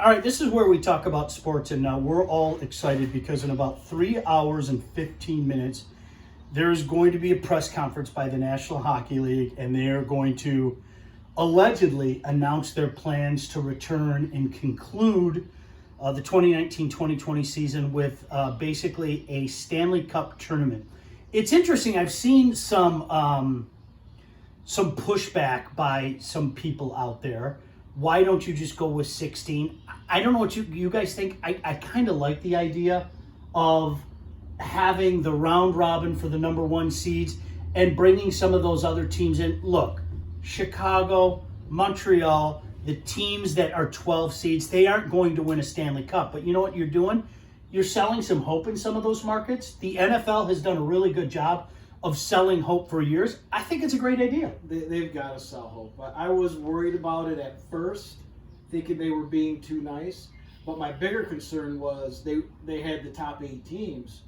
All right, this is where we talk about sports, and now we're all excited because in about 3 hours and 15 minutes, there's going to be a press conference by the National Hockey League, and they are going to allegedly announce their plans to return and conclude the 2019-2020 season with basically a Stanley Cup tournament. It's interesting. I've seen some pushback by some people out there. Why don't you just go with 16? I don't know what you guys think. I kind of like the idea of having the round robin for the number one seeds and bringing some of those other teams in. Look, Chicago, Montreal, the teams that are 12 seeds, they aren't going to win a Stanley Cup. But you know what you're doing? You're selling some hope in some of those markets. The NFL has done a really good job of selling hope for years. I think it's a great idea. They've got to sell hope. I was worried about it at first, thinking they were being too nice. But my bigger concern was they had the top 8 teams,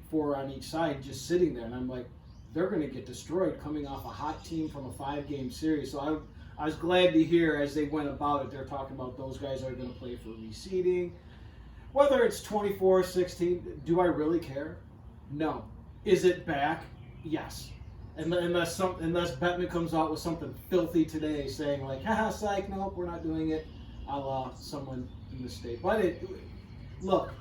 4 on each side, just sitting there. And I'm like, they're going to get destroyed coming off a hot team from a 5-game series. So I was glad to hear as they went about it, they're talking about those guys are going to play for reseeding. Whether it's 24, 16, do I really care? No. Is it back? Yes. Unless Bettman comes out with something filthy today saying like, haha, psych, nope, we're not doing it, a la someone in the state. But look,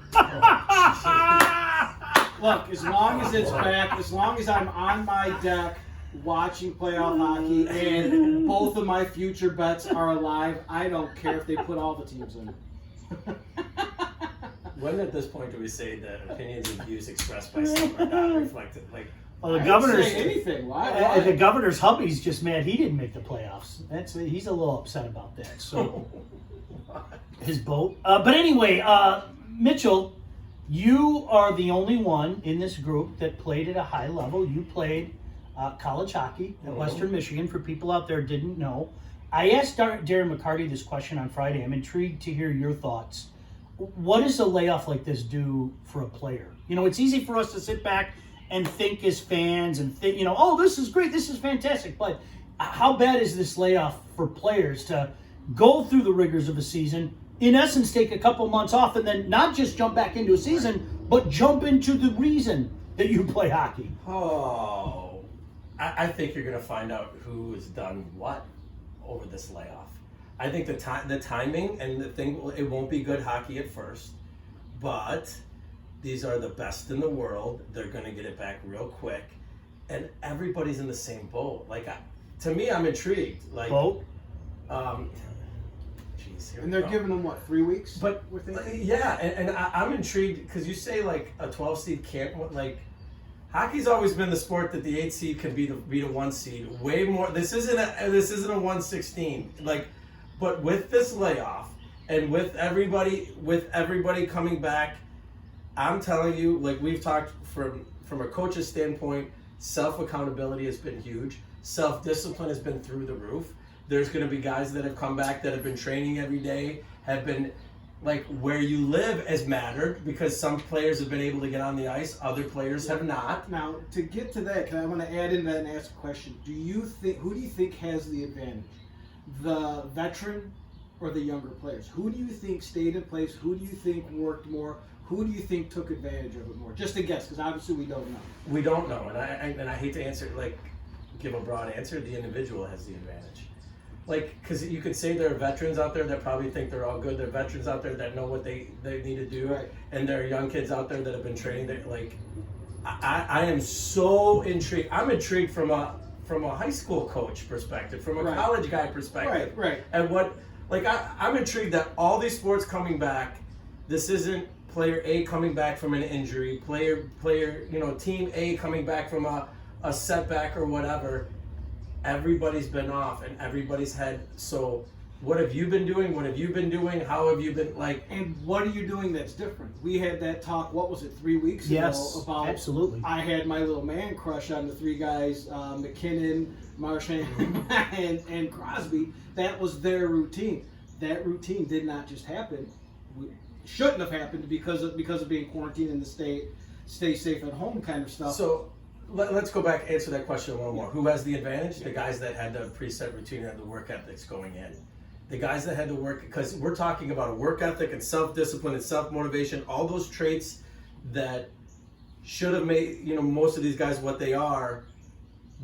as long as it's back, as long as I'm on my deck watching playoff hockey and both of my future bets are alive, I don't care if they put all the teams in it. When at this point do we say that opinions and views expressed by some are not reflected? Like, well, the governor's say anything. Why? The governor's hubby's just mad he didn't make the playoffs. He's a little upset about that. So his boat. But anyway, Mitchell, you are the only one in this group that played at a high level. You played college hockey at Western Michigan. For people out there who didn't know, I asked Darren McCarty this question on Friday. I'm intrigued to hear your thoughts. What does a layoff like this do for a player? You know, it's easy for us to sit back and think as fans and think, oh, this is great, this is fantastic. But how bad is this layoff for players to go through the rigors of a season, in essence take a couple months off, and then not just jump back into a season, but jump into the reason that you play hockey? Oh, I think you're going to find out who has done what over this layoff. I think the timing and the thing, it won't be good hockey at first, but these are the best in the world. They're going to get it back real quick, and everybody's in the same boat. Like, to me, I'm intrigued. Like, boat? And they're giving them, 3 weeks? But, yeah, and I'm intrigued because you say, like, a 12 seed can't, like, hockey's always been the sport that the 8 seed can be the 1 seed. Way more. This isn't a 1/16. Like, but with this layoff and with everybody coming back, I'm telling you, like we've talked from a coach's standpoint, self-accountability has been huge. Self-discipline has been through the roof. There's going to be guys that have come back that have been training every day, have been, like, where you live has mattered because some players have been able to get on the ice, other players have not. Now, to get to that, I want to add in that and ask a question. Who do you think has the advantage? The veteran or the younger players? Who do you think stayed in place? Who do you think worked more? Who do you think took advantage of it more? Just a guess, because obviously we don't know. We don't know, and I hate to answer, like, give a broad answer. The individual has the advantage. Like, because you could say there are veterans out there that probably think they're all good. There are veterans out there that know what they need to do, right. And there are young kids out there that have been training. That, like, I am so intrigued. I'm intrigued from a high school coach perspective, from a right. college guy perspective, right. And I'm intrigued that all these sports coming back. This isn't player A coming back from an injury, player, team A coming back from a setback or whatever. Everybody's been off and everybody's had. So what have you been doing? What have you been doing? How have you been, like? And what are you doing that's different? We had that talk, what was it, 3 weeks ago? About absolutely. I had my little man crush on the 3 guys, McKinnon, Marchand, and Crosby. That was their routine. That routine did not just happen. Shouldn't have happened because of being quarantined in the state, stay safe at home kind of stuff. So let's go back and answer that question a little more. Who has the advantage? The guys that had the preset routine and the work ethics going in. the guys that had to work, because we're talking about a work ethic and self-discipline and self-motivation, all those traits that should have made, most of these guys what they are,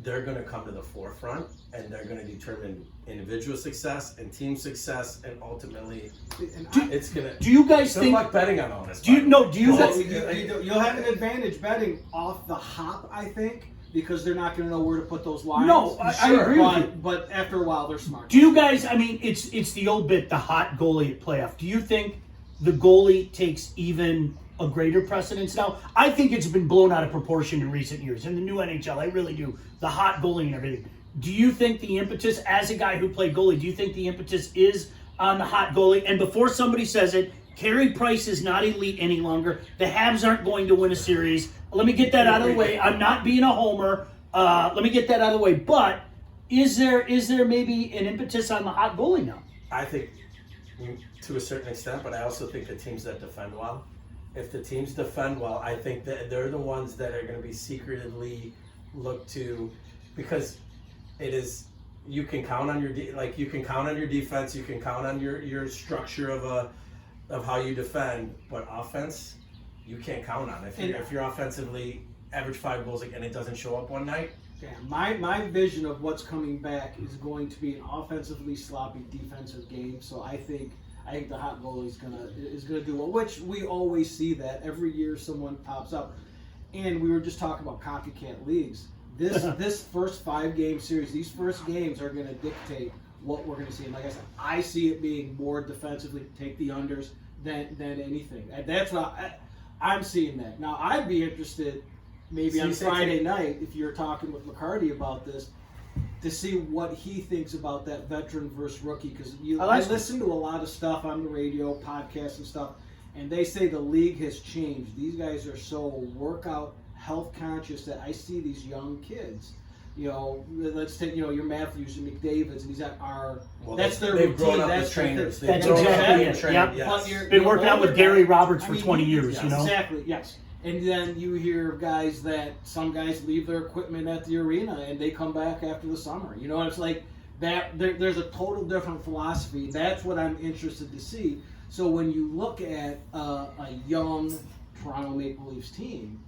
they're going to come to the forefront, and they're going to determine individual success and team success, and ultimately it's going to. Do you guys good think? luck betting on all this. Do you know? Do you Well, guys? you'll have an advantage betting off the hop, I think, because they're not going to know where to put those lines. No, I agree with you. But after a while, they're smart. Do you guys? I mean, it's the old bit, the hot goalie at playoff. Do you think the goalie takes even a greater precedence now? I think it's been blown out of proportion in recent years in the new NHL. I really do. The hot goalie and everything. Do you think the impetus, as a guy who played goalie, do you think the impetus is on the hot goalie? And before somebody says it, Carey Price is not elite any longer. The Habs aren't going to win a series. Let me get that out of the way. I'm not being a homer. Let me get that out of the way. But is there maybe an impetus on the hot goalie now? I think to a certain extent, but I also think the teams that defend well, if the teams defend well, I think that they're the ones that are going to be secretly looked to, because it is, you can count on you can count on your defense, you can count on your structure of how you defend, but offense you can't count on. If you're offensively average 5 goals and it doesn't show up one night. Yeah, my vision of what's coming back is going to be an offensively sloppy defensive game. So I think the hot goalie is gonna do well, which we always see that every year someone pops up. And we were just talking about copycat leagues. This first 5-game series, these first games are going to dictate what we're going to see. And like I said, I see it being more defensively, take the unders than anything. And that's what I'm seeing that. Now, I'd be interested maybe on Friday night, if you're talking with McCarty about this, to see what he thinks about that veteran versus rookie. Because I listen to a lot of stuff on the radio, podcasts and stuff, and they say the league has changed. These guys are so workout, health conscious that I see these young kids. Let's take your Matthews and McDavid's, and these are that's their they've routine. grown up That's as trainers. That's exactly it. Yep. Yes. Been working out with Gary Roberts for 20 years. Yes, exactly. Yes. And then you hear guys that some guys leave their equipment at the arena and they come back after the summer. It's like that. There's a total different philosophy. That's what I'm interested to see. So when you look at a young Toronto Maple Leafs team,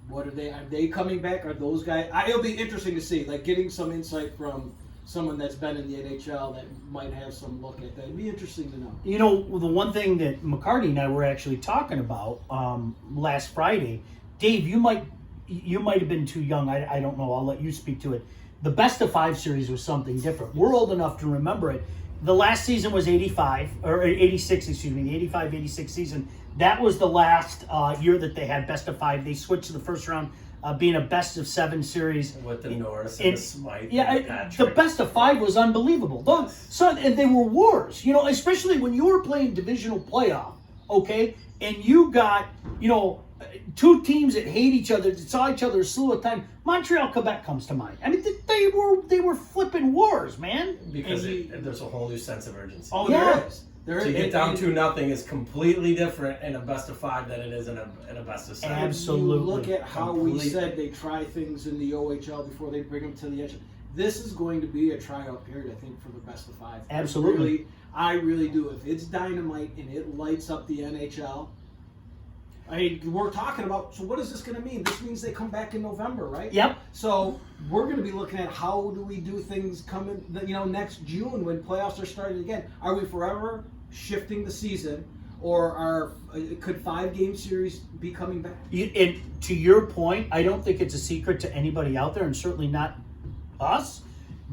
what are they? Are they coming back? Are those guys? It'll be interesting to see, like getting some insight from someone that's been in the NHL that might have some look at that. It'd be interesting to know. The one thing that McCarty and I were actually talking about last Friday, Dave, you might have been too young. I don't know. I'll let you speak to it. The best of 5 series was something different. We're old enough to remember it. The last season was 86, the 85-86 season. That was the last year that they had best of 5. They switched to the first round, being a best of 7 series. With the Norris and the Smythe. Yeah, the best of 5 was unbelievable. And they were wars, especially when you were playing divisional playoff, okay? And you got, 2 teams that hate each other, that saw each other a slew of time. Montreal, Quebec comes to mind. I mean, they were flipping wars, man. Because there's a whole new sense of urgency. Oh, yeah. there is. To get down 2-0 is completely different in a best of 5 than it is in a best of 7. Absolutely. You look at how we said they try things in the OHL before they bring them to the NHL. This is going to be a tryout period, I think, for the best of 5. Absolutely. I really do. If it's dynamite and it lights up the NHL, we're talking about, so what is this going to mean? This means they come back in November, right? Yep. So we're going to be looking at how do we do things coming, next June when playoffs are starting again. Are we forever shifting the season, or could 5-game series be coming back? And to your point, I don't think it's a secret to anybody out there, and certainly not us.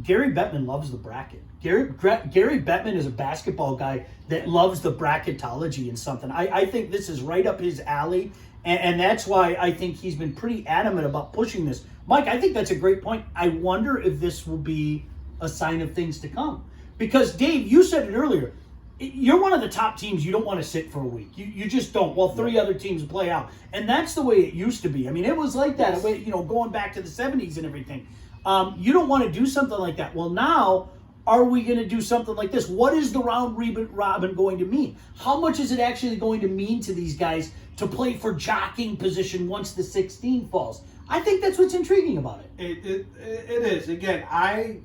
Gary Bettman loves the bracket. Gary Bettman is a basketball guy that loves the bracketology and something. I think this is right up his alley, and that's why I think he's been pretty adamant about pushing this. Mike, I think that's a great point. I wonder if this will be a sign of things to come. Because, Dave, you said it earlier. You're one of the top teams. You don't want to sit for a week. You just don't. Well, 3 other teams play out. And that's the way it used to be. I mean, it was like that, going back to the 70s and everything. You don't want to do something like that. Well, now, are we going to do something like this? What is the round robin going to mean? How much is it actually going to mean to these guys to play for jockeying position once the 16 falls? I think that's what's intriguing about it. It is. Again, I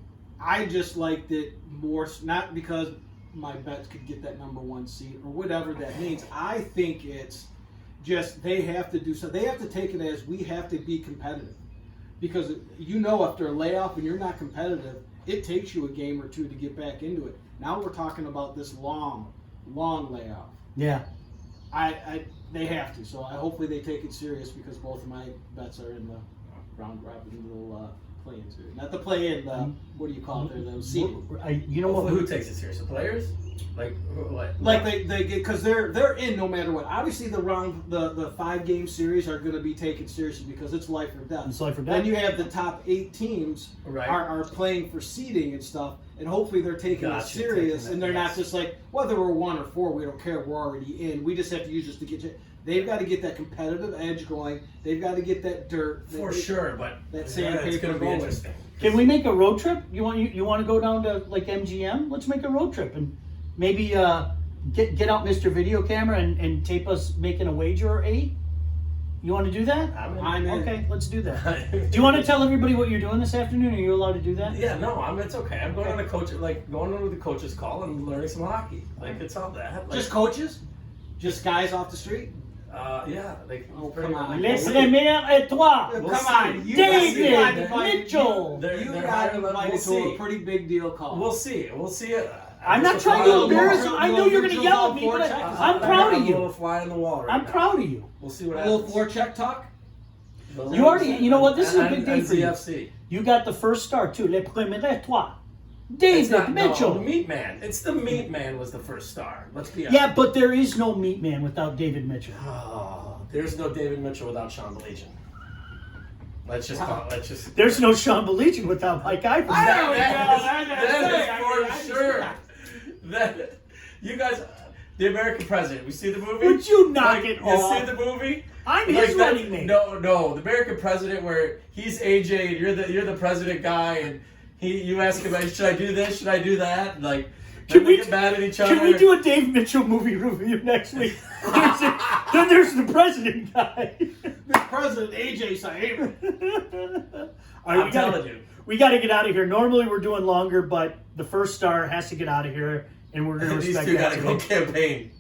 I just liked it more, not because my bets could get that number 1 seed or whatever that means. I think it's just they have to do so. They have to take it as we have to be competitive, because after a layoff and you're not competitive, it takes you a game or two to get back into it. Now we're talking about this long layoff. Yeah. They have to. So hopefully they take it serious, because both of my bets are in the round robin little play-in series. Not the play-in. What do you call it? The seeding. Who takes it serious? The players? Like what? Like they get, because they're in no matter what. Obviously the 5-game series are going to be taken seriously because it's life or death. It's life or death. Then you have the top 8 teams are playing for seeding and stuff, and hopefully they're taking it serious, and they're not just like, whether we're 1 or 4, we don't care, we're already in. We just have to use this to get you. They've got to get that competitive edge going. They've got to get that dirt. Sure, but that it's sandpaper going to be going. interesting. Can we make a road trip? You want to go down to like MGM? Let's make a road trip and maybe get out Mr. Video Camera and tape us making a wager or 8. You want to do that? I'm in. Okay, let's do that. Do you want to tell everybody what you're doing this afternoon? Are you allowed to do that? Yeah, no, it's okay. I'm going on a coach, going on with the coach's call and learning some hockey. It's all that. Just coaches? Just guys off the street? Yeah. Come on. Les premières étoiles. Come on, you David got Mitchell. You got invited to a pretty big deal call. We'll see. I'm not trying to embarrass you. I know you're going to yell at me, but I'm proud of A little you. fly on the wall I'm proud of you. We'll see what A happens. little forecheck talk? You already, you know what? This is a big day for you. NCFC. You got the first star too. Les premières étoiles. It's David not, Mitchell. No, the Meat Man. It's the Meat Man was the first star. Let's be honest. Yeah, but there is no meat man without David Mitchell. Oh, there's no David Mitchell without Sean Belegian. Let's just. There's no Sean Belegian without Mike Iverson. That is for sure. That you guys, the American President. We see the movie. Would you knock it off? You see the movie? I'm his running mate. No, the American President, where he's AJ and you're the president guy, and you ask him, like, should I do this? Should I do that? Like, can we get mad at each other? Can we do a Dave Mitchell movie review next week? Then there's the president guy. The president, AJ Saber. I'm telling you. We got to get out of here. Normally we're doing longer, but the first star has to get out of here, and we're going to respect These two got that to go today. campaign.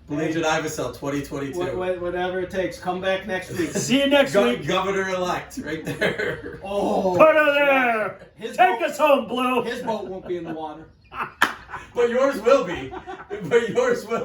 Belegian Iverson 2022. Whatever it takes. Come back next week. See you next week. Governor-elect, right there. Oh. Put her there. Take boat, us home, Blue. His boat won't be in the water. But yours will be.